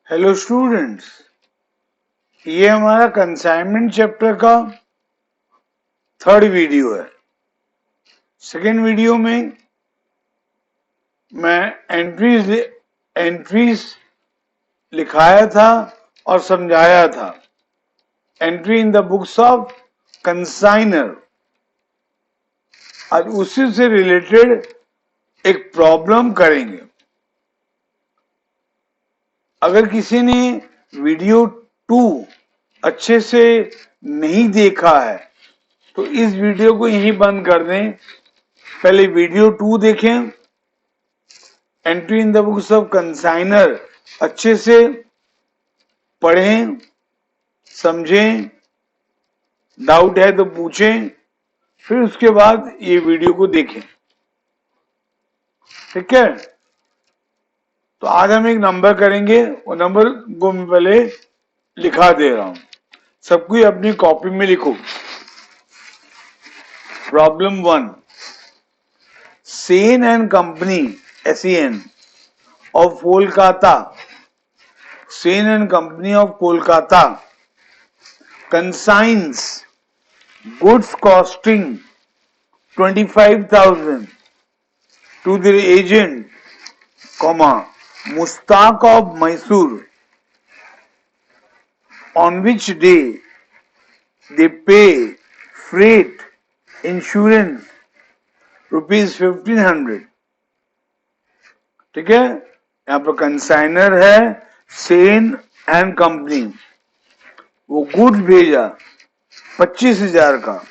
Hello students, ये हमारा consignment chapter का थर्ड वीडियो है। सेकेंड वीडियो में मैं एंट्रीज लिखाया था और समझाया था। Entry in the books of consignor. आज उसी से रिलेटेड एक प्रॉब्लम करेंगे। अगर किसी ने वीडियो 2 अच्छे से नहीं देखा है तो इस वीडियो को यहीं बंद कर दें। पहले वीडियो 2 देखें, entry in the books of consignor अच्छे से पढ़ें, समझें, डाउट है तो पूछें, फिर उसके बाद ये वीडियो को देखें। ठीक है, तो आज हम एक नंबर करेंगे। वो नंबर को मैं पहले लिखा दे रहा हूं, सब कोई अपनी कॉपी में लिखो। Problem 1, Sen and company SEN of Kolkata, Sen and Company of Kolkata consigns goods costing 25,000 to their agent, Mustaq of Mysore, on which day they pay freight insurance rupees 1,500। ठीक है, यहाँ पर कंसाइनर है सेन एंड कंपनी। वो goods भेजा 25,000 का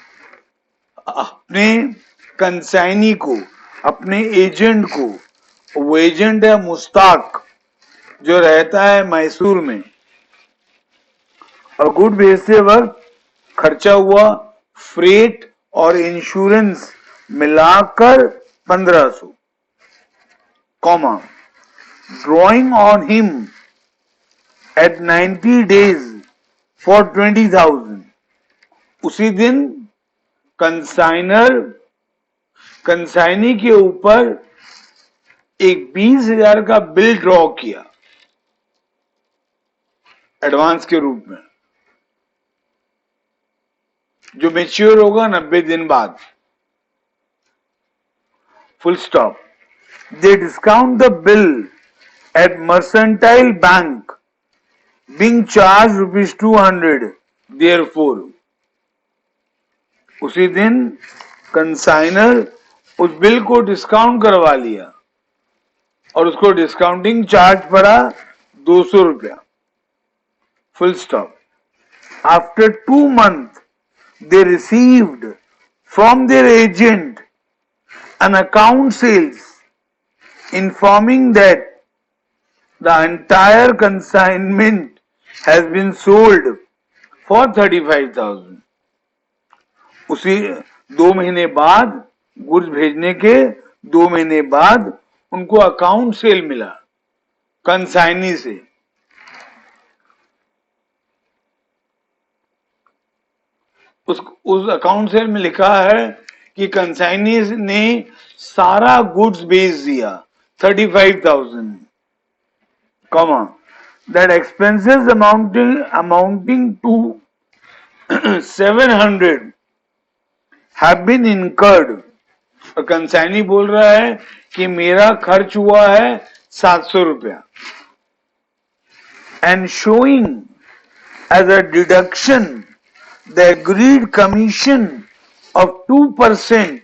अपने consignee को, अपने एजेंट को। वो एजेंट है मुस्ताक, जो रहता है मैसूर में। और गुड भेजते वक्त खर्चा हुआ फ्रेट और इंश्योरेंस मिलाकर 1,500, drawing on him at 90 days for 20,000। उसी दिन कंसाइनी के ऊपर एक 20,000 का बिल ड्रॉ किया एडवांस के रूप में, जो मेच्योर होगा 90 दिन बाद। Full stop. They discount the bill at Mercantile Bank, being charged rupees 200. Therefore, उसी दिन कंसाइनर उस बिल को डिस्काउंट करवा लिया और उसको डिस्काउंटिंग चार्ज पड़ा 200 रुपया। Full stop. After 2 months, they received from their agent an account sales informing that the entire consignment has been sold for 35,000। उसी 2 महीने बाद, गुड्स भेजने के 2 महीने बाद उनको अकाउंट सेल मिला कंसाइनी से। उस अकाउंट सेल में लिखा है कि कंसाइनी ने सारा गुड्स भेज दिया 35,000, that expenses amounting to 700 have been incurred। और कंसाइनी बोल रहा है कि मेरा खर्च हुआ है 700 रुपया। and showing as a deduction the agreed commission of 2%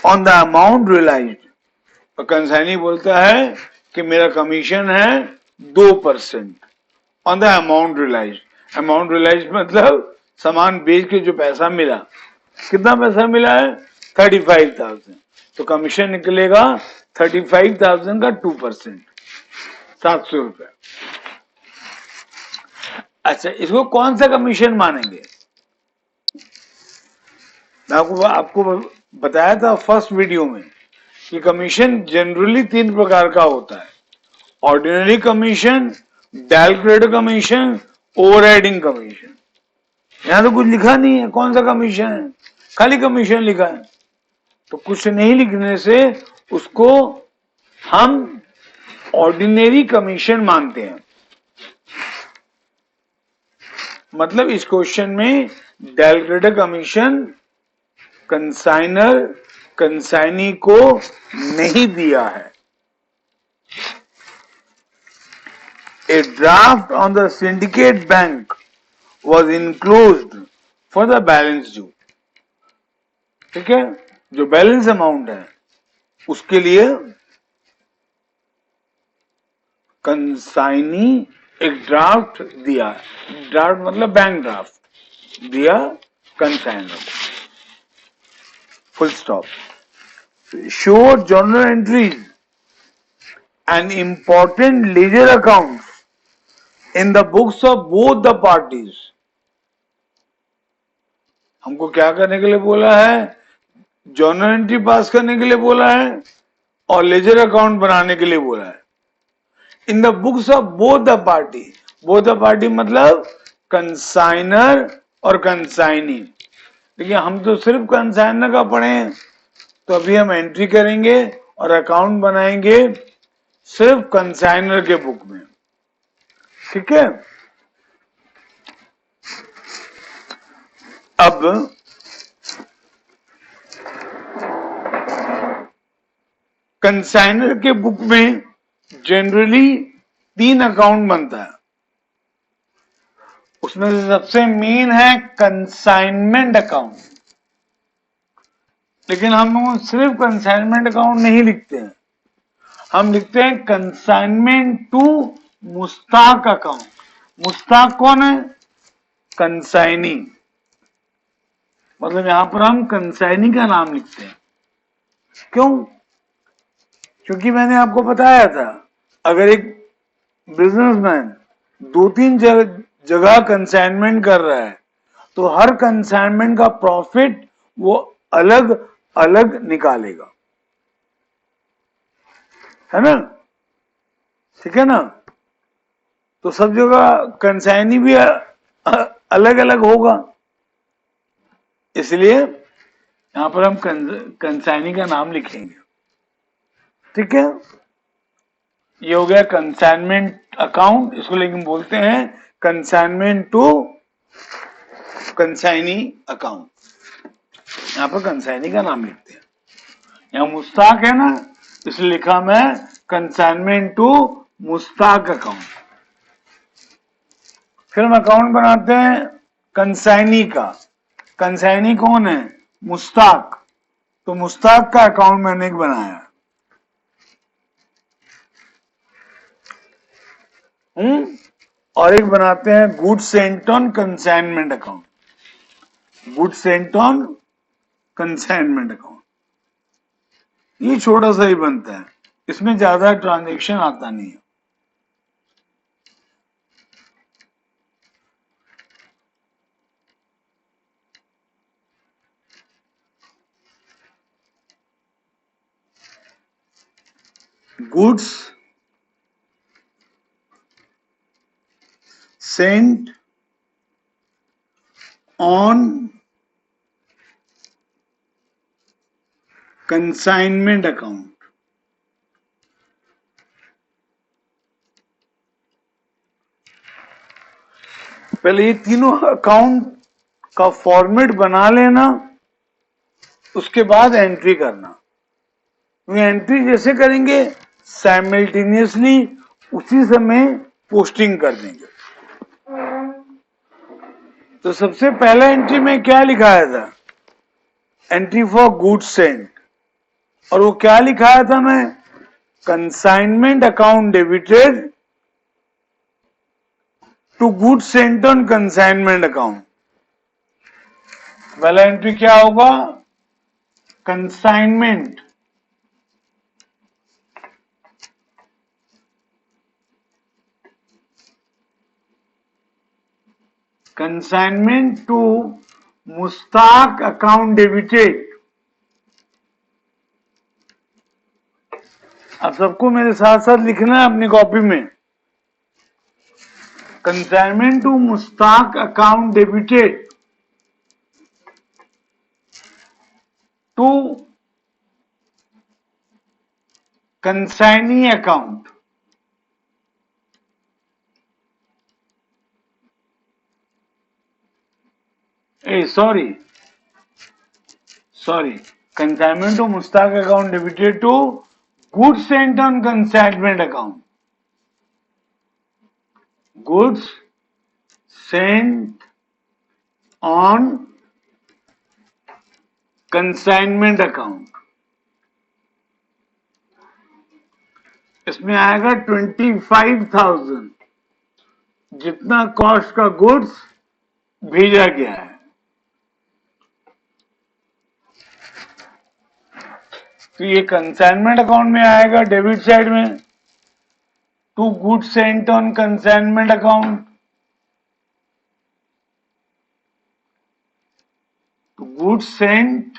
on the amount realized। और कंसाइनी बोलता है कि मेरा कमीशन है 2% on the amount realise. Amount realise मतलब सामान बेच के जो पैसा मिला। कितना पैसा मिला है? 35,000। तो कमीशन निकलेगा 35,000 का 2%, 700 रुपया। अच्छा, इसको कौन सा कमीशन मानेंगे? आपको बताया था फर्स्ट वीडियो में कि कमीशन जनरली 3 प्रकार का होता है। Ordinary commission, direct commission, overriding commission. यहां तो कुछ लिखा नहीं है कौन सा कमीशन है, खाली कमीशन लिखा है। तो कुछ नहीं लिखने से उसको हम ऑर्डिनरी कमीशन मानते हैं। मतलब इस क्वेश्चन में डेलक्रेडिट कमीशन कंसाइनर कंसाइनी को नहीं दिया है. A draft on the syndicate bank was enclosed for the balance due. ठीक है, जो बैलेंस अमाउंट है उसके लिए कंसाइनी एक ड्राफ्ट दिया. ड्राफ्ट मतलब बैंक ड्राफ्ट दिया consignor. Full stop. Sure journal entries and important ledger accounts in the books of both the parties. हमको क्या करने के लिए बोला है? जर्नल एंट्री पास करने के लिए बोला है और लेजर अकाउंट बनाने के लिए बोला है. इन the books of both the party. Both the party मतलब कंसाइनर और कंसाइनी. देखिए हम तो सिर्फ कंसाइनर का पढ़े हैं, तो अभी हम एंट्री करेंगे और अकाउंट बनाएंगे सिर्फ कंसाइनर के बुक में. ठीक है. अब कंसाइनर के बुक में जनरली 3 अकाउंट बनता है. उसमें से सबसे मेन है कंसाइनमेंट अकाउंट. लेकिन हम सिर्फ कंसाइनमेंट अकाउंट नहीं लिखते हैं, हम लिखते हैं consignment to Mustaq account. Mustaq कौन है? कंसाइनी. मतलब यहां पर हम कंसाइनी का नाम लिखते हैं. क्यों? क्योंकि मैंने आपको बताया था, अगर एक बिजनेसमैन 2-3 जगह कंसाइनमेंट कर रहा है तो हर कंसाइनमेंट का प्रॉफिट वो अलग अलग निकालेगा, है ना? ठीक है ना? तो सब जगह कंसाइनी भी अलग अलग होगा, इसलिए यहां पर हम कंसाइनी का नाम लिखेंगे. ठीक है. ये हो गया कंसाइनमेंट अकाउंट. इसको लेकिन बोलते हैं कंसाइनमेंट टू कंसाइनी अकाउंट. यहां पर कंसाइनी का नाम लिखते हैं. यहां मुस्ताक है ना, इसलिए लिखा मैं कंसाइनमेंट टू मुस्ताक अकाउंट. फिर हम अकाउंट बनाते हैं कंसाइनी का. कंसाइनी कौन है? मुस्ताक. तो मुस्ताक का अकाउंट मैंने एक बनाया. और एक बनाते हैं goods sent on consignment account. Goods sent on consignment account. ये छोटा सा ही बनता है, इसमें ज्यादा ट्रांजैक्शन आता नहीं है. Goods sent on consignment account. पहले ये तीनों अकाउंट का फॉर्मेट बना लेना, उसके बाद एंट्री करना. एंट्री जैसे करेंगे साइमल्टेनियसली उसी समय पोस्टिंग कर देंगे. तो सबसे पहला एंट्री में क्या लिखाया था? Entry for goods sent. और वो क्या लिखाया था? मैं consignment account debited to goods sent on consignment account. पहला एंट्री क्या होगा? Consignment consignment to Mustaq account debited. अब सबको मेरे साथ साथ लिखना है अपनी कॉपी में. Consignment to Mustaq account debited to consignee account. sorry, consignment to Mustaq account debited to goods sent on consignment account. Goods sent on consignment account. इसमें आएगा 25,000 जितना कॉस्ट का गुड्स भेजा गया है. तो ये कंसाइनमेंट अकाउंट में आएगा डेबिट साइड में. To goods sent on consignment account. तो goods sent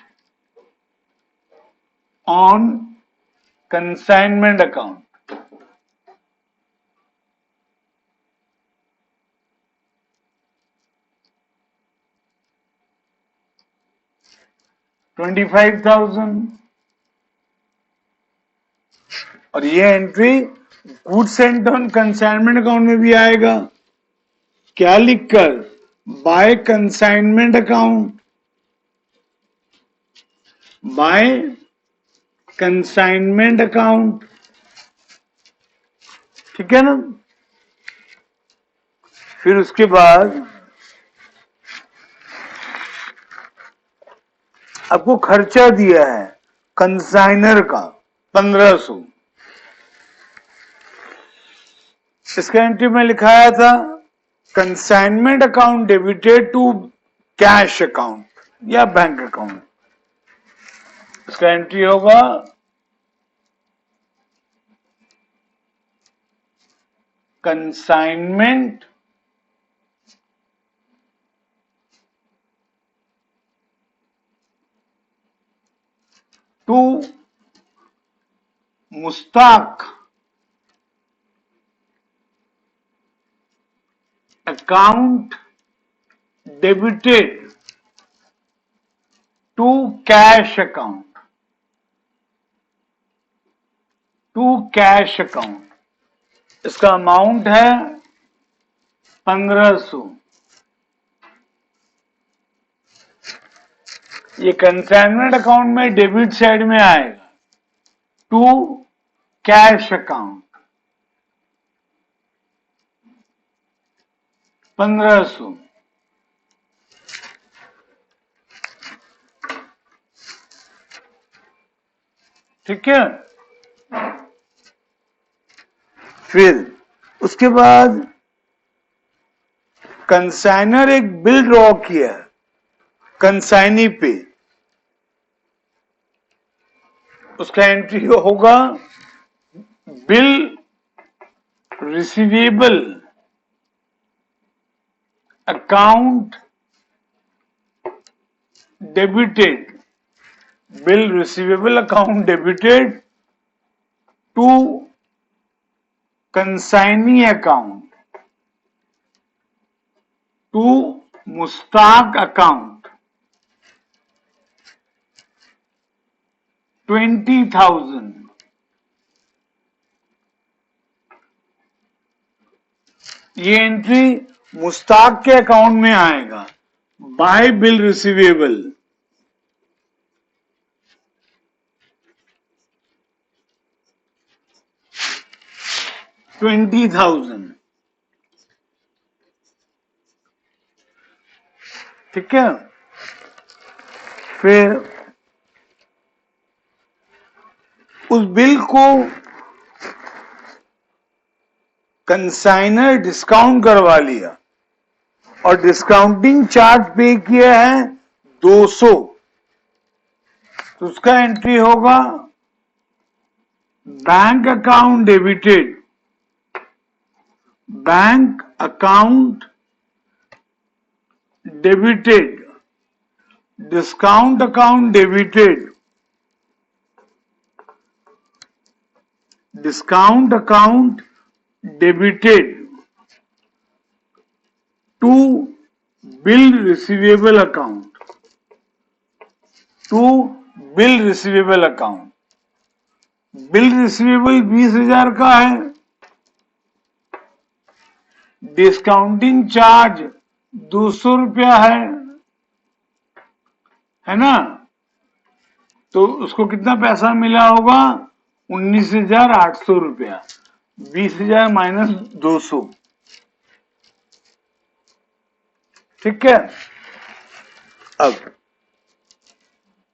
on consignment account. $25,000. और ये entry goods sent on consignment account में भी आएगा. क्या लिखकर? By consignment account. By consignment account. ठीक है ना. फिर उसके बाद आपको खर्चा दिया है कंसाइनर का 1500. इसका एंट्री में लिखाया था consignment account debited to cash account या बैंक अकाउंट. इसका एंट्री होगा consignment to Mustaq account debited to cash account. To cash account. इसका अमाउंट है 1500. ये कंसाइनमेंट अकाउंट में डेबिट साइड में आएगा. To cash account 1500. ठीक है. फिर उसके बाद कंसाइनर एक बिल ड्रॉ किया कंसाइनी पे. उसका एंट्री होगा bill receivable account debited. Bill receivable account debited to consignee account. To Mustaq account 20,000. ये एंट्री मुस्ताक के अकाउंट में आएगा. Bye bill receivable 20,000. ठीक है. फिर उस बिल को कंसाइनर डिस्काउंट करवा लिया और डिस्काउंटिंग चार्ज पे किया है 200. तो उसका एंट्री होगा bank account debited. Bank account debited. Discount account debited. Discount account debited to bill receivable account. To bill receivable account. Bill receivable 20,000 का है. डिस्काउंटिंग चार्ज 200 रुपया है. है ना। तो उसको कितना पैसा मिला होगा, 19,800 रुपया, 20,000 माइनस 200, ठीक है। अब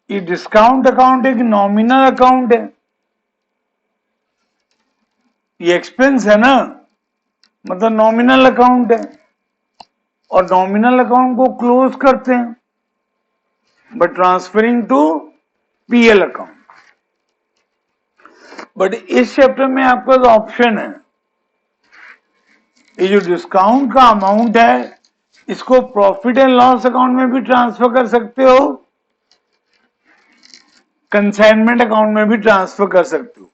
ये डिस्काउंट अकाउंट एक नॉमिनल अकाउंट है, ये एक्सपेंस है ना, मतलब नॉमिनल अकाउंट है, और नॉमिनल अकाउंट को क्लोज करते हैं but transferring to PL account. But इस चैप्टर में आपका जो ऑप्शन है, ये जो डिस्काउंट का अमाउंट है, इसको प्रॉफिट एंड लॉस अकाउंट में भी ट्रांसफर कर सकते हो, कंसाइनमेंट अकाउंट में भी ट्रांसफर कर सकते हो,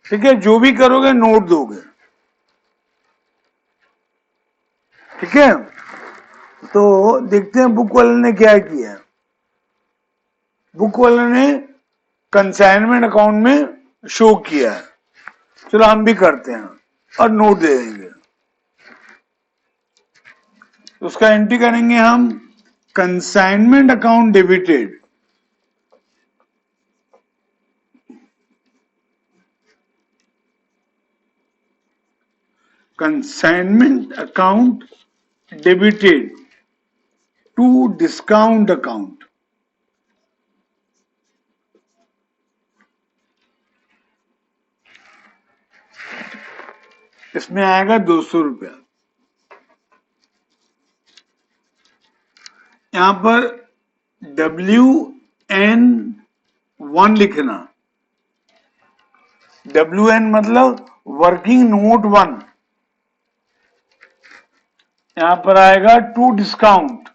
ठीक है। जो भी करोगे नोट दोगे, ठीक है। तो देखते हैं बुक वाले ने क्या किया। बुक वाले ने कंसाइनमेंट अकाउंट में शो किया है, चलो हम भी करते हैं और नोट दे देंगे। उसका एंट्री करेंगे हम, consignment account debited, consignment account debited to discount account. इसमें आएगा 200 रुपया। यहां पर WN1 लिखना, WN मतलब वर्किंग नोट 1, यहां पर आएगा टू डिस्काउंट,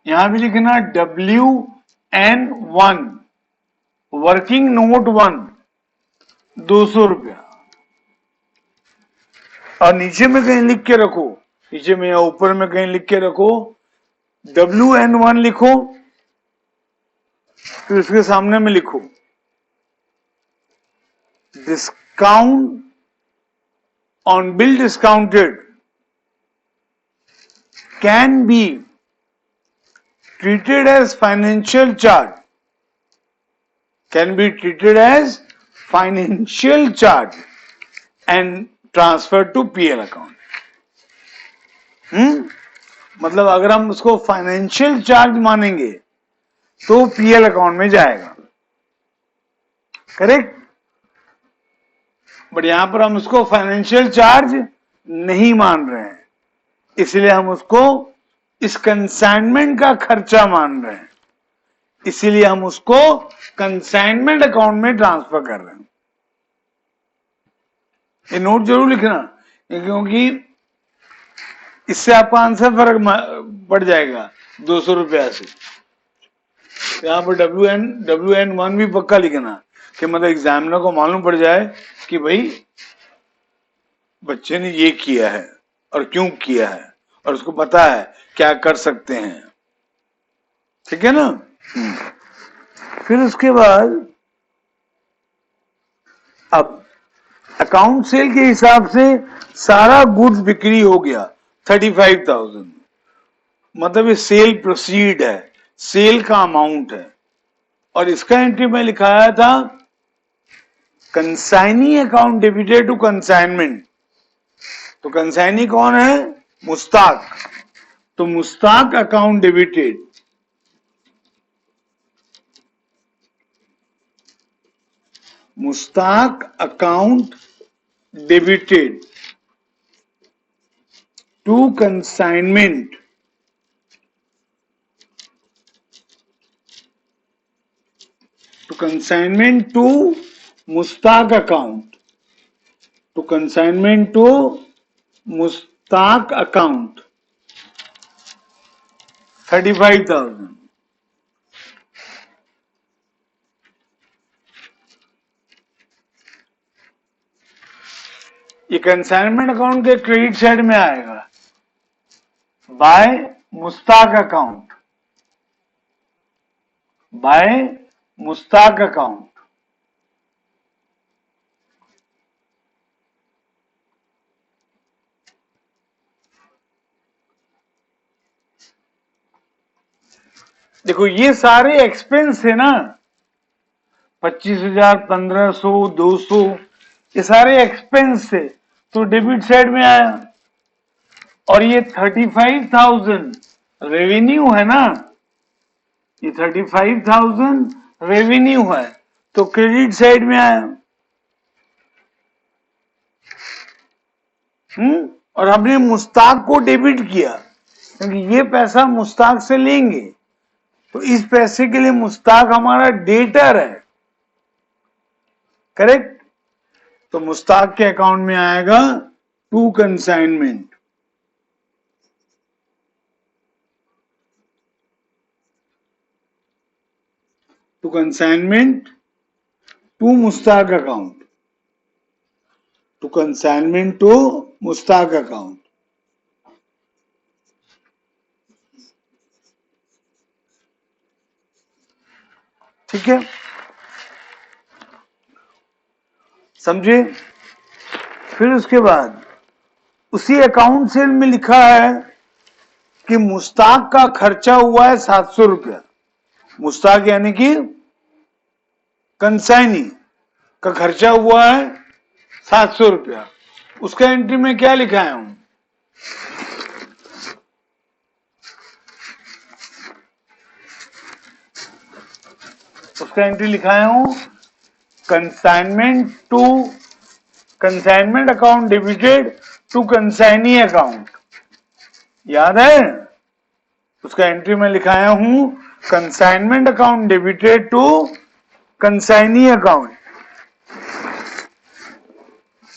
यहां भी लिखना WN1 वर्किंग नोट 1, 200 रुपया। और नीचे में कहीं लिख के रखो, नीचे में या ऊपर में कहीं लिख के रखो, WN1 लिखो, फिर उसके सामने में लिखो discount on bill discounted can be treated as financial charge, can be treated as financial charge and transferred to PL account. मतलब अगर हम उसको फाइनेंशियल चार्ज मानेंगे तो पीएल अकाउंट में जाएगा, करेक्ट। बट यहां पर हम उसको फाइनेंशियल चार्ज नहीं मान रहे हैं, इसलिए हम उसको इस कंसाइनमेंट का खर्चा मान रहे हैं, इसीलिए हम उसको कंसाइनमेंट अकाउंट में ट्रांसफर कर रहे हैं। ये नोट जरूर लिखना, क्योंकि इससे आपका आंसर फर्क पड़ जाएगा 200 रुपया से। यहां पर WN1 भी पक्का लिखना, कि मतलब एग्जामिनर को मालूम पड़ जाए कि भाई बच्चे ने ये किया है और क्यों किया है, और उसको पता है क्या कर सकते हैं, ठीक है ना। फिर उसके बाद अब अकाउंट सेल के हिसाब से सारा गुड्स बिक्री हो गया 35,000, मतलब ये सेल प्रोसीड है, सेल का अमाउंट है। और इसका एंट्री में लिखाया था consignee account debited to consignment. तो कंसाइनी कौन है, मुस्ताक, तो Mustaq account debited, Mustaq account debited to consignment, to consignment to Mustaq account, to consignment to Mustaq account 35,000। ये कंसाइनमेंट अकाउंट के क्रेडिट साइड में आएगा, by Mustaq account, by Mustaq account. देखो ये सारे एक्सपेंस है ना, 25,000, 1,500, 200, ये सारे एक्सपेंस है, तो डेबिट साइड में आया। और ये 35,000 रेवेन्यू है ना, ये 35,000 रेवेन्यू है, तो क्रेडिट साइड में आया। और हमने मुस्ताक को डेबिट किया, क्योंकि ये पैसा मुस्ताक से लेंगे, तो इस पैसे के लिए मुस्ताक हमारा डेटर है, करेक्ट। तो मुस्ताक के अकाउंट में आएगा to consignment, to consignment to Mustaq account, to consignment to Mustaq account. ठीक है, समझे। फिर उसके बाद उसी अकाउंट सेल में लिखा है कि मुस्ताक का खर्चा हुआ है 700 रुपया। मुस्ताक यानी कि कंसाइनी का खर्चा हुआ है 700 रुपया। उसका एंट्री में क्या लिखा है? उसका एंट्री लिखाया हूं consignment account debited to consignee account. याद है? उसका एंट्री में लिखाया हूं consignment account debited to consignee account.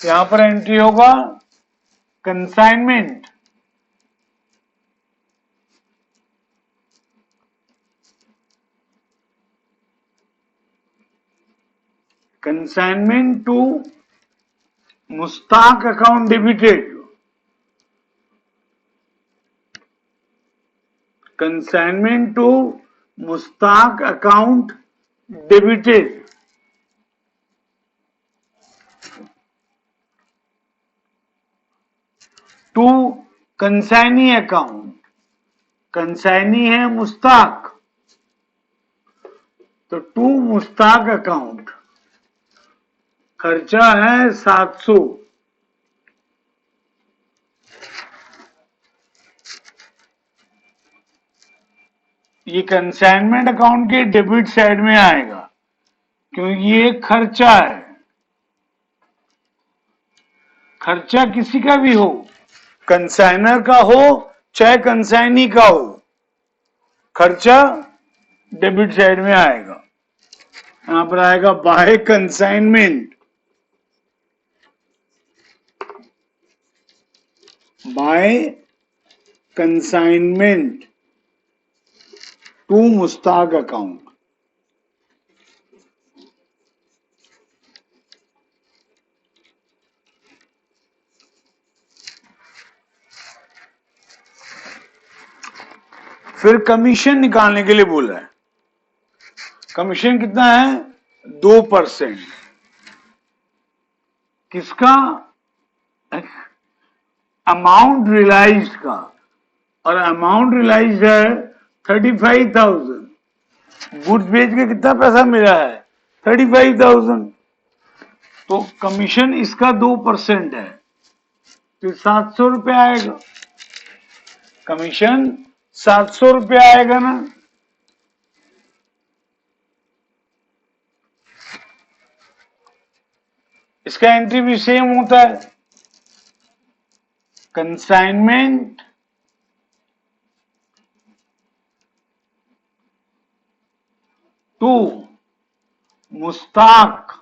यहां पर एंट्री होगा consignment consignment to Mustaq account debited, consignment to Mustaq account debited to consignee account. Consignee है मुस्ताक, तो टू मुस्ताक अकाउंट खर्चा है 700। ये कंसाइनमेंट अकाउंट के डेबिट साइड में आएगा, क्योंकि ये खर्चा है। खर्चा किसी का भी हो, कंसाइनर का हो चाहे कंसाइनी का हो, खर्चा डेबिट साइड में आएगा। यहां पर आएगा by consignment, by consignment to Mustaq account. फिर कमीशन निकालने के लिए बोला है। कमीशन कितना है? 2%। किसका? अमाउंट रियलाइज का, और अमाउंट रियलाइज है 35,000। गुड्स बेच के कितना पैसा मिला है? 35,000। तो कमीशन इसका 2% है, तो 700 रुपया आएगा। कमीशन 700 रुपया आएगा ना। इसका एंट्री भी सेम होता है, consignment to Mustaq,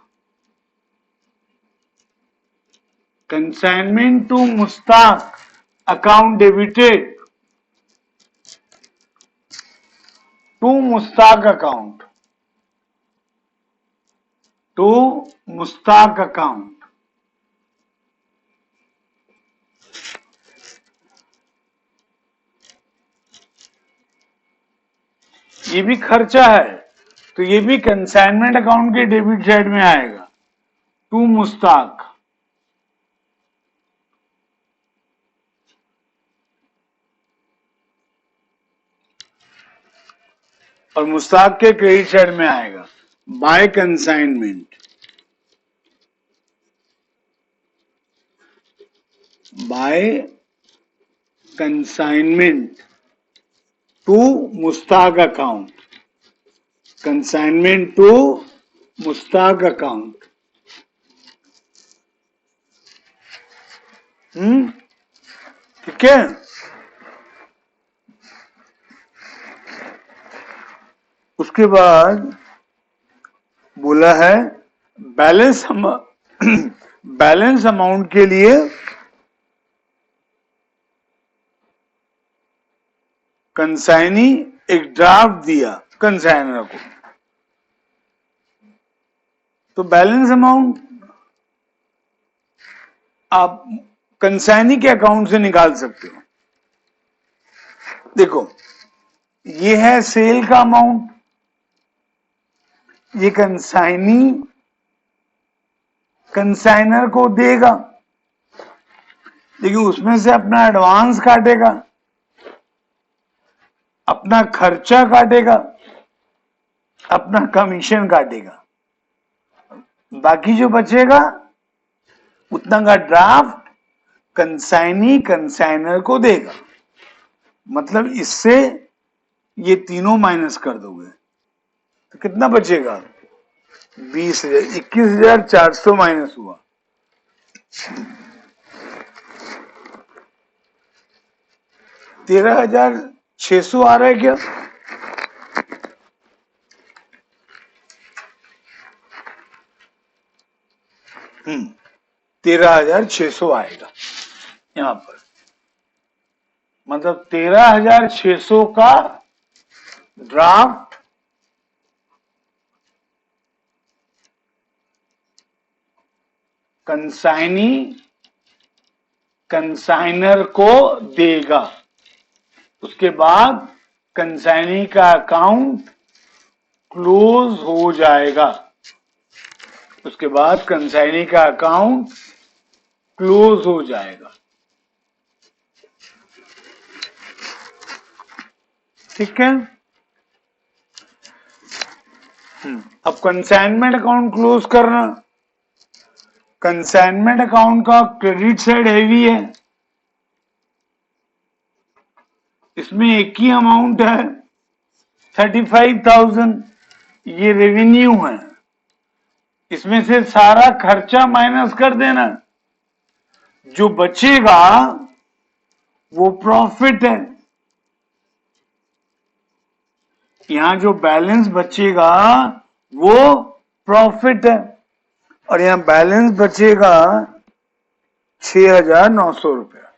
consignment to Mustaq account debited to Mustaq account, to Mustaq account. ये भी खर्चा है, तो ये भी कंसाइनमेंट अकाउंट के डेबिट साइड में आएगा, टू मुस्ताक। और मुस्ताक के क्रेडिट साइड में आएगा by consignment, by consignment to Mustaq account, consignment to Mustaq account. ठीक है। उसके बाद बोला है बैलेंस अमाउंट के लिए कंसाइनी एक ड्राफ्ट दिया कंसाइनर को, तो बैलेंस अमाउंट आप कंसाइनी के अकाउंट से निकाल सकते हो। देखो ये है सेल का अमाउंट, ये कंसाइनी कंसाइनर को देगा, लेकिन उसमें से अपना एडवांस काटेगा, अपना खर्चा काटेगा, अपना कमीशन काटेगा, बाकी जो बचेगा उतना का ड्राफ्ट कंसाइनी कंसाइनर को देगा। मतलब इससे ये तीनों माइनस कर दोगे तो कितना बचेगा? 20,000, 21,400 माइनस हुआ। $13,600 आ रहा है क्या? हम्म, 13,600 आएगा यहां पर। मतलब 13,600 का ड्राफ्ट कंसाइनी कंसाइनर को देगा। उसके बाद कंसाइनी का अकाउंट क्लोज हो जाएगा। उसके बाद कंसाइनी का अकाउंट क्लोज हो जाएगा। ठीक है। अब कंसाइनमेंट अकाउंट क्लोज करना। कंसाइनमेंट अकाउंट का क्रेडिट साइड हैवी है, इसमें एक ही अमाउंट है 35,000, ये रेवेन्यू है। इसमें से सारा खर्चा माइनस कर देना, जो बचेगा वो प्रॉफिट है। यहां जो बैलेंस बचेगा वो प्रॉफिट है, और यहां बैलेंस बचेगा 6,900 रुपया।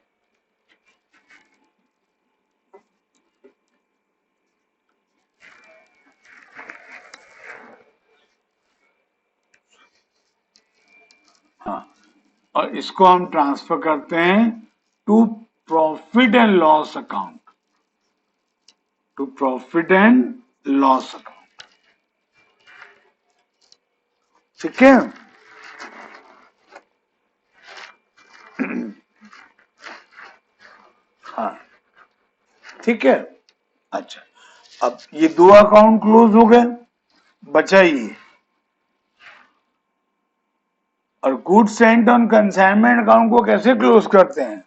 हाँ, और इसको हम ट्रांसफर करते हैं to profit and loss account, to profit and loss account. ठीक है। हाँ ठीक है। अच्छा, अब ये दो अकाउंट क्लोज हो गए, बचा ये। और goods sent on consignment account को कैसे क्लोज करते हैं?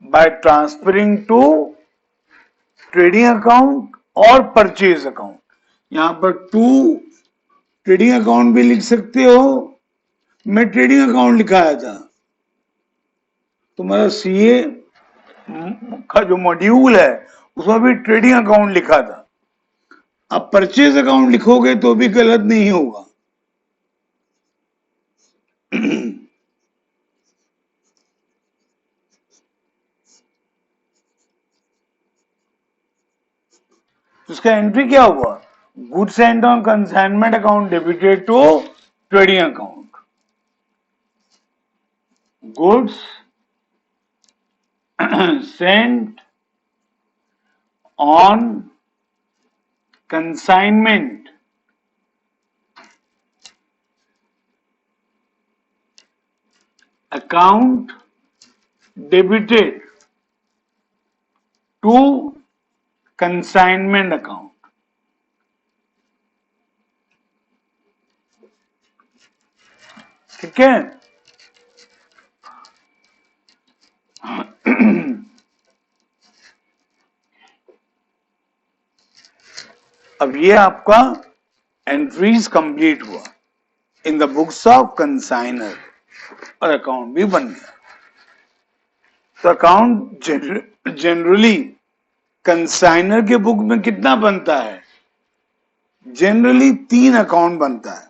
By transferring to trading account और परचेज अकाउंट। यहां पर टू ट्रेडिंग अकाउंट भी लिख सकते हो, मैं ट्रेडिंग अकाउंट लिखाया था, तुम्हारा सीए का जो मॉड्यूल है उसमें भी ट्रेडिंग अकाउंट लिखा था। अब परचेज अकाउंट लिखोगे तो भी गलत नहीं होगा। उसका एंट्री क्या हुआ? Goods sent on consignment account debited to trading account. Goods sent on consignment account debited to consignment account. ठीक है। अब ये आपका एंट्रीज कंप्लीट हुआ in the books of consignor और अकाउंट भी बन गया। तो अकाउंट जनरली कंसाइनर के बुक में कितना बनता है? जनरली 3 अकाउंट बनता है।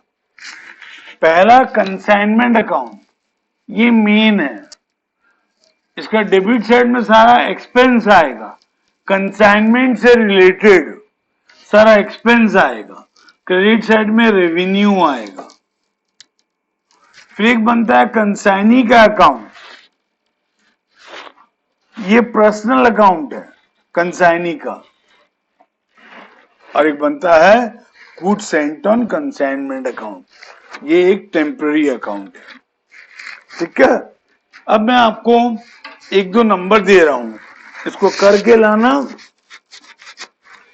पहला कंसाइनमेंट अकाउंट, ये मेन है, इसका डेबिट साइड में सारा एक्सपेंस आएगा, कंसाइनमेंट से रिलेटेड सारा एक्सपेंस आएगा, क्रेडिट साइड में रेवेन्यू आएगा। फिर एक बनता है कंसाइनी का अकाउंट, ये पर्सनल अकाउंट है कंसाइनी का, और एक बनता है goods sent on consignment account, ये एक टेम्पररी अकाउंट है। ठीक है। अब मैं आपको 1-2 नंबर दे रहा हूं, इसको करके लाना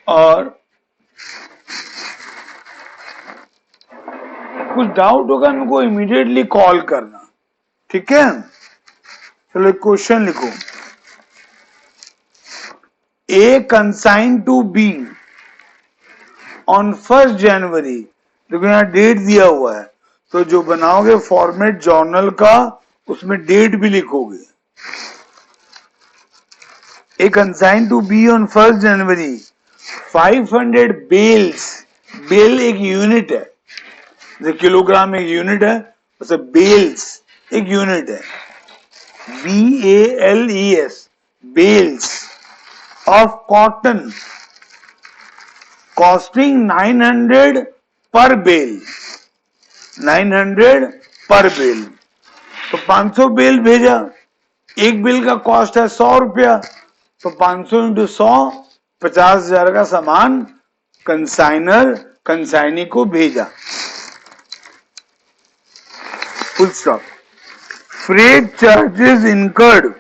और कुछ डाउट होगा इनको इमीडिएटली कॉल करना। ठीक है। चलो एक क्वेश्चन लिखो, ए कंसाइन टू बी ऑन 1 जनवरी, देखो यहाँ डेट दिया हुआ है, तो जो बनाओगे फॉर्मेट जर्नल का उसमें डेट भी लिखोगे। A consign to B on 1 January 500 bales, bale एक यूनिट है, जैसे किलोग्राम एक यूनिट है, वैसे बेल्स एक यूनिट है, BALES, bales of cotton costing 900 पर बेल, 900 पर बेल, तो 500 बेल भेजा, एक बेल का कॉस्ट है 100 रुपया, तो 500 इंटू 100 50,000 का सामान कंसाइनर कंसाइनी को भेजा। Full stop. Freight charges incurred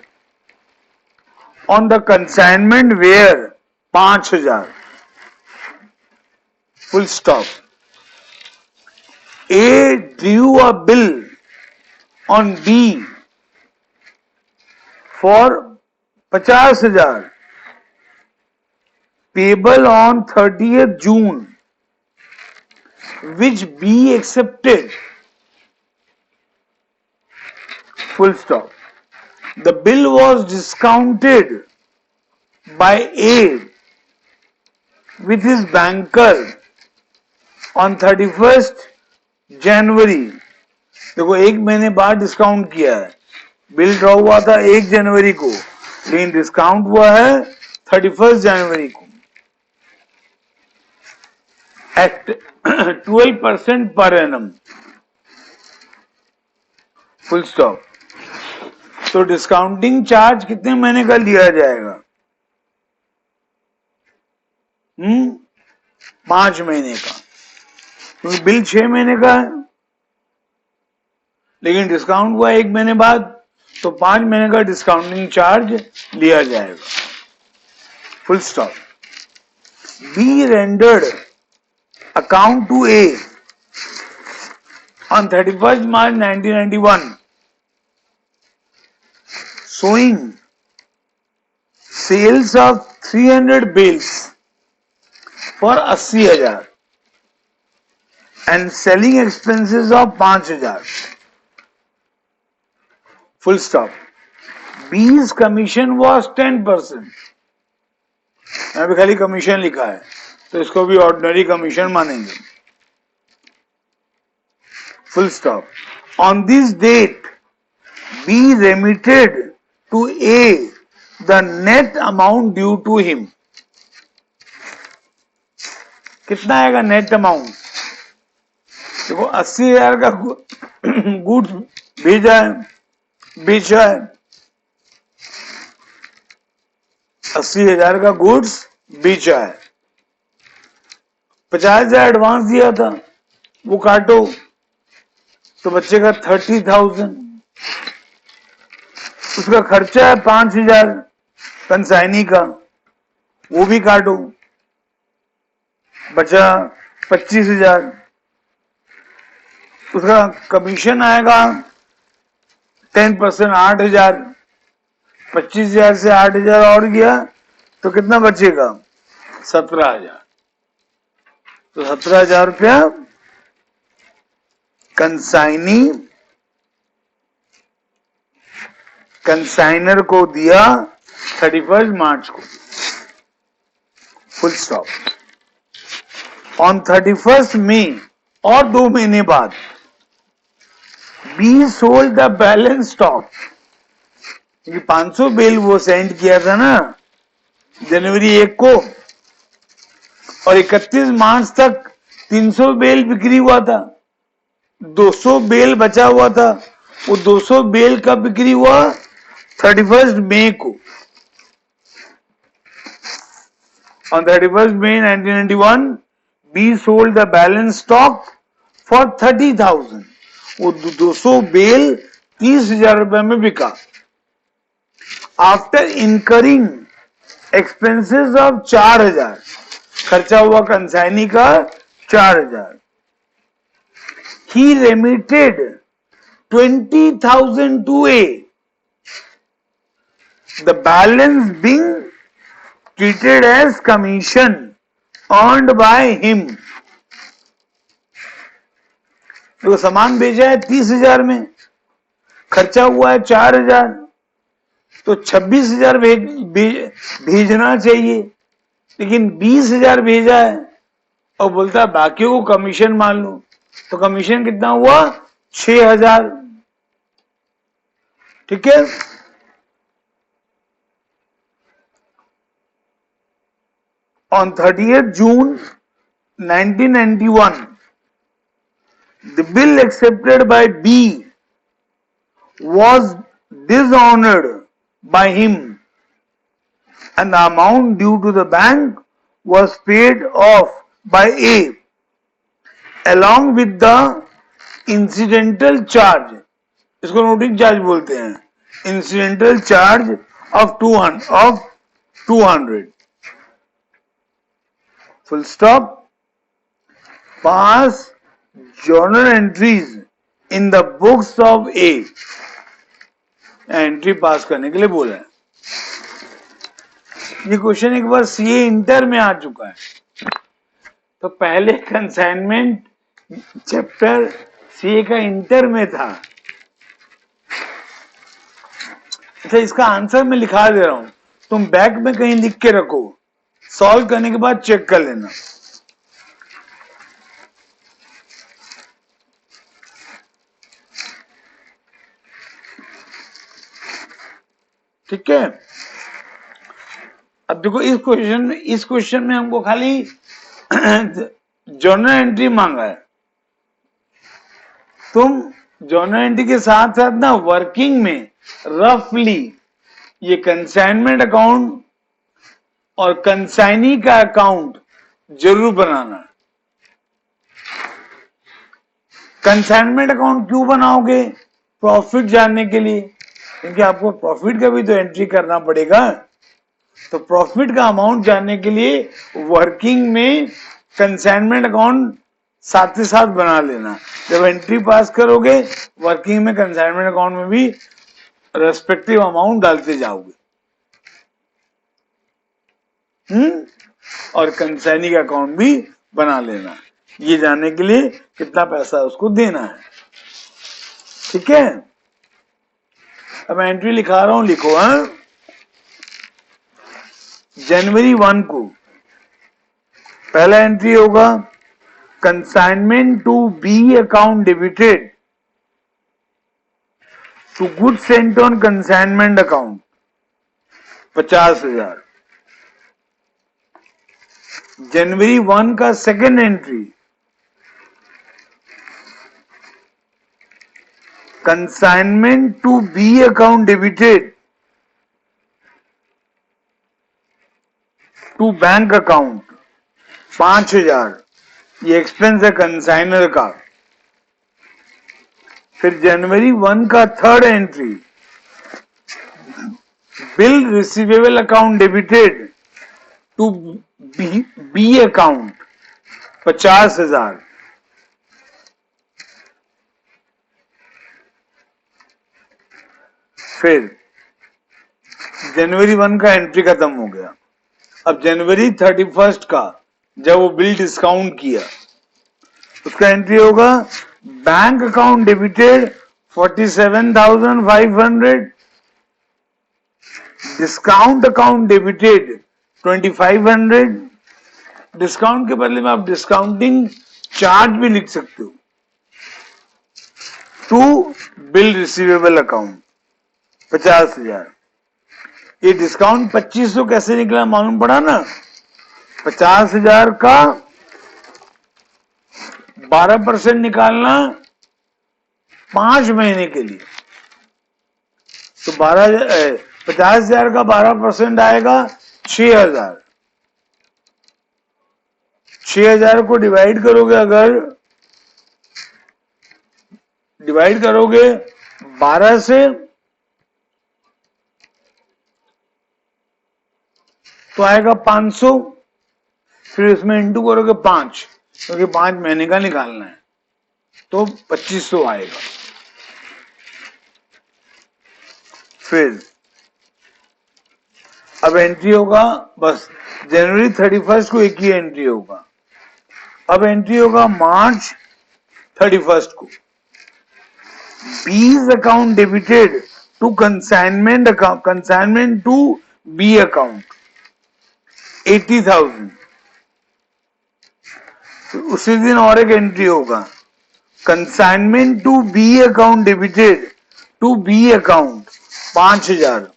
on the consignment were 5,000। Full stop. A drew a bill on B for 50,000 payable on 30th June, which B accepted. Full stop. The bill was discounted by A with his banker on 31st जनवरी, देखो एक महीने बाद discount किया है, bill draw हुआ था 1 जनवरी को, लेकिन डिस्काउंट हुआ है 31st जनवरी को एट 12% पर एनम। Full stop. तो डिस्काउंटिंग चार्ज कितने महीने का लिया जाएगा? 5 महीने का, क्योंकि बिल 6 महीने का है, लेकिन डिस्काउंट हुआ 1 महीने बाद, तो 5 महीने का डिस्काउंटिंग चार्ज लिया जाएगा। Full stop. B rendered account to A on 31st March 1991 showing sales of 300 bills for 80,000 and selling expenses of 5,000. Full stop. B's commission was 10%. यहाँ पे खाली कमीशन लिखा है, तो इसको भी ऑर्डिनरी कमीशन मानेंगे। Full stop. On this date, B remitted to A the net amount due to him. कितना आएगा नेट अमाउंट? देखो 80,000 का गुड्स भेजा है, बेचा है, 80,000 का गुड्स बेचा है, 50,000 एडवांस दिया था, वो काटो तो बचेगा 30,000। उसका खर्चा है 5,000 कंसाइनी का, वो भी काटो, बचा 25,000। उसका कमीशन आएगा 10%, 8,000, 25,000 से 8,000 और गया तो कितना बचेगा? 17,000। तो 17,000 रुपया कंसाइनर को दिया 31 मार्च को, फुल स्टॉप। ऑन 31 मई और 2 महीने बाद B sold the balance stock, 500 bale वो सेंड किया था ना जनवरी 1 को, और 31 मार्च तक 300 बेल बिक्री हुआ था, 200 बेल बचा हुआ था। वो 200 बेल कब बिक्री हुआ? 31 मई को। On 31st May 1991, B sold the balance stock for 30,000. वो 200 बेल 30,000 रुपए में बिका। After incurring expenses of 4,000, खर्चा हुआ कंसाइनी का 4,000, he remitted 20,000 to A, the balance being treated as commission earned by him. तो सामान बेचा है 30,000 में, खर्चा हुआ है 4,000, तो 26,000 भेजना चाहिए, लेकिन 20,000 भेजा है और बोलता है बाकियों को कमीशन मान लो। तो कमीशन कितना हुआ? 6,000। ठीक है। On 30th June 1991, the bill accepted by B was dishonored by him and the amount due to the bank was paid off by A along with the incidental charge. इसको noting charge बोलते हैं, incidental charge of 200. Full stop. Pass journal entries in the books of A. Entry पास करने के लिए बोला है। ये question एक बार सीए इंटर में आ चुका है। तो पहले कंसाइनमेंट चैप्टर सीए का इंटर में था। अच्छा, इसका आंसर मैं लिखा दे रहा हूं, तुम बैक में कहीं लिख के रखो, सॉल्व करने के बाद चेक कर लेना। ठीक है। अब देखो इस क्वेश्चन में हमको खाली जर्नल एंट्री मांगा है। तुम जर्नल एंट्री के साथ साथ ना वर्किंग में रफली ये कंसाइनमेंट अकाउंट और कंसाइनी का अकाउंट जरूर बनाना। कंसाइनमेंट अकाउंट क्यों बनाओगे? प्रॉफिट जानने के लिए, क्योंकि आपको प्रॉफिट का भी तो एंट्री करना पड़ेगा। तो प्रॉफिट का अमाउंट जानने के लिए वर्किंग में कंसाइनमेंट अकाउंट साथ ही साथ बना लेना। जब एंट्री पास करोगे वर्किंग में कंसाइनमेंट अकाउंट में भी रेस्पेक्टिव अमाउंट डालते जाओगे। और कंसाइनी का अकाउंट भी बना लेना, ये जानने के लिए कितना पैसा उसको देना है। ठीक है। अब एंट्री लिखा रहा हूं, लिखो। जनवरी 1 को पहला एंट्री होगा consignment to B account debited to good sent on consignment account 50,000। जनवरी 1 का second entry consignment to B account debited to bank account 5,000। ये एक्सपेंस है कंसाइनर का। फिर जनवरी 1 का third entry bill receivable account debited to B account 50,000। फिर जनवरी 1 का एंट्री खत्म हो गया। अब जनवरी 31 का जब वो बिल डिस्काउंट किया, उसका एंट्री होगा bank account debited 47,500, discount account debited 2,500। Discount के बदले में आप डिस्काउंटिंग चार्ज भी लिख सकते हो। To bill receivable account 50,000। ये डिस्काउंट 2,500 कैसे निकला मालूम पड़ा ना? 50,000 का 12% निकालना 5 महीने के लिए, तो 50,000 का 12% आएगा 6,000। 6,000 को डिवाइड करोगे, अगर डिवाइड करोगे 12 से, तो आएगा 500। फिर इसमें इंटू करोगे 5, क्योंकि 5 महीने का निकालना है, तो 2,500 आएगा। फिर अब एंट्री होगा, बस जनवरी 31 को एक ही एंट्री होगा। अब एंट्री होगा मार्च 31 को। B's account debited to consignment account, consignment to B account 80,000। तो उसी दिन और एक एंट्री होगा, consignment to B account debited to B account 5,000।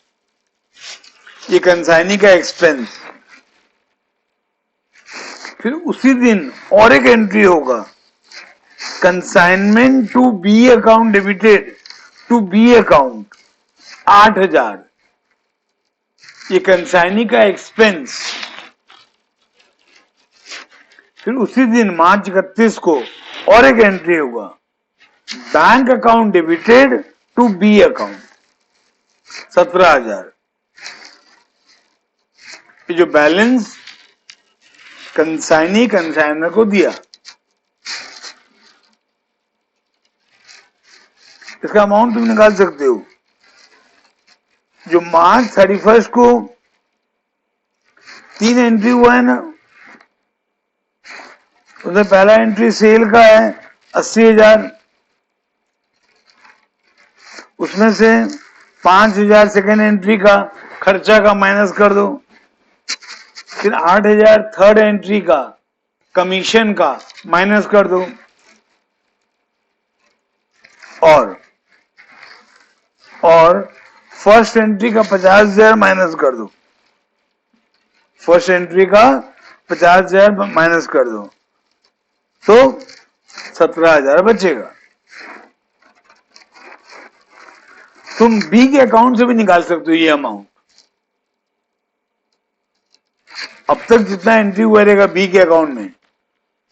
ये कंसाइनी का एक्सपेंस। फिर उसी दिन और एक एंट्री होगा, consignment to B account debited to B account 8,000। ये कंसाइनी का एक्सपेंस। फिर उसी दिन मार्च 31 को और एक एंट्री होगा, bank account debited to B account 17,000। ये जो बैलेंस कंसाइनी कंसाइनर को दिया, इसका अमाउंट तुम निकाल सकते हो। जो मार्च 31 को 3 एंट्री हुआ है ना, उसमें पहला एंट्री सेल का है 80,000, उसमें से 5,000 सेकेंड एंट्री का खर्चा का माइनस कर दो। फिर 8,000 थर्ड एंट्री का कमीशन का माइनस कर दो, और फर्स्ट एंट्री का 50,000 माइनस कर दो। फर्स्ट एंट्री का 50,000 माइनस कर दो, तो 17,000 बचेगा। तुम बी के अकाउंट से भी निकाल सकते हो ये अमाउंट। अब तक जितना एंट्री हुआ रहेगा बी के अकाउंट में,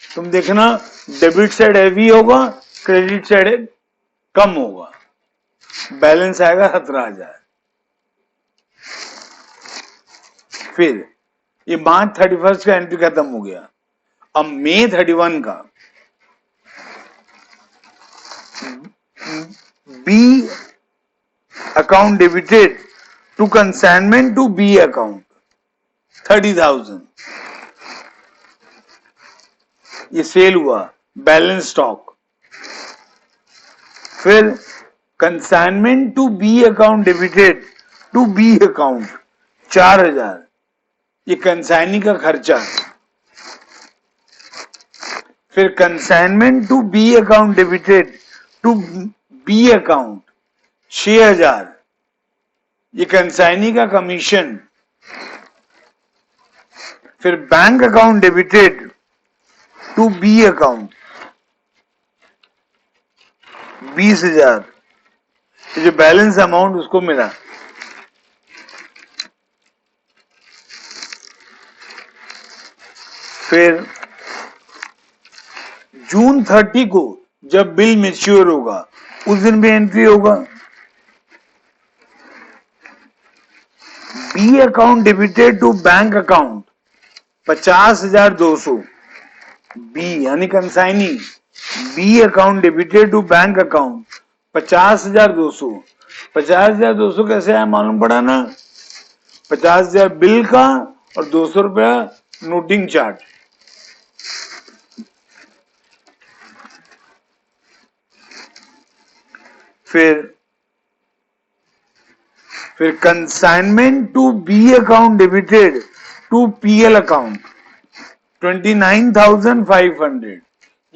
तुम देखना डेबिट साइड हैवी होगा, क्रेडिट साइड कम होगा, बैलेंस आएगा 17,000। फिर ये मार्च 31 का एंट्री खत्म हो गया। अब मई 31 का B account debited to consignment to B account 30,000। ये सेल हुआ, बैलेंस स्टॉक। फिर consignment to B account debited to B account 4,000। ये कंसाइनी का खर्चा। फिर consignment to B account debited to B account 6,000। ये कंसाइनी का कमीशन। फिर bank account debited to B account 20,000। जो बैलेंस अमाउंट उसको मिला। फिर जून 30 को जब बिल मैच्योर होगा, उस दिन भी एंट्री होगा, B account debited to bank account 50,200। B यानी consignee, B account debited to bank account 50,200। 50,200 कैसे आया मालूम पड़ा ना? 50,000 बिल का और 200 रुपया नोटिंग चार्ज। फिर consignment to B account debited to PL account 29,500,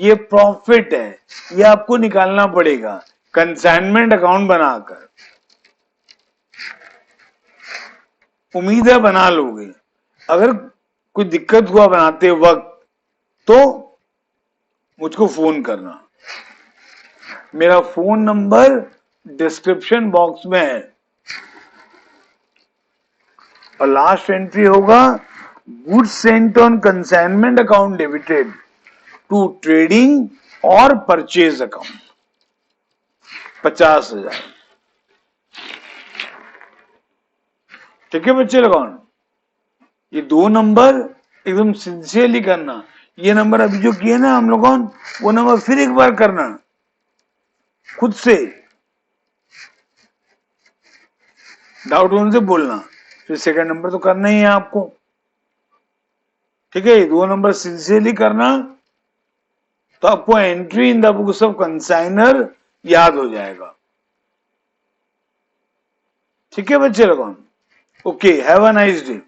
ये प्रॉफिट है, ये आपको निकालना पड़ेगा कंसाइनमेंट अकाउंट बनाकर। उम्मीद है बना लोगे। अगर कोई दिक्कत हुआ बनाते वक्त तो मुझको फोन करना। मेरा फोन नंबर डिस्क्रिप्शन बॉक्स में है और लास्ट एंट्री होगा goods sent on consignment account debited to trading और परचेज अकाउंट 50,000। ठीक है बच्चे लगान, ये दो नंबर एकदम सिंसियरली करना। ये नंबर अभी जो किए ना हम लोगों, वो नंबर फिर एक बार करना खुद से, डाउट होने से बोलना। फिर सेकंड नंबर तो करना ही है आपको। ठीक है, ये दो नंबर सिंसियरली करना तो आपको entry in the books of consignor याद हो जाएगा। ठीक है बच्चे लोगों, okay, have a nice day.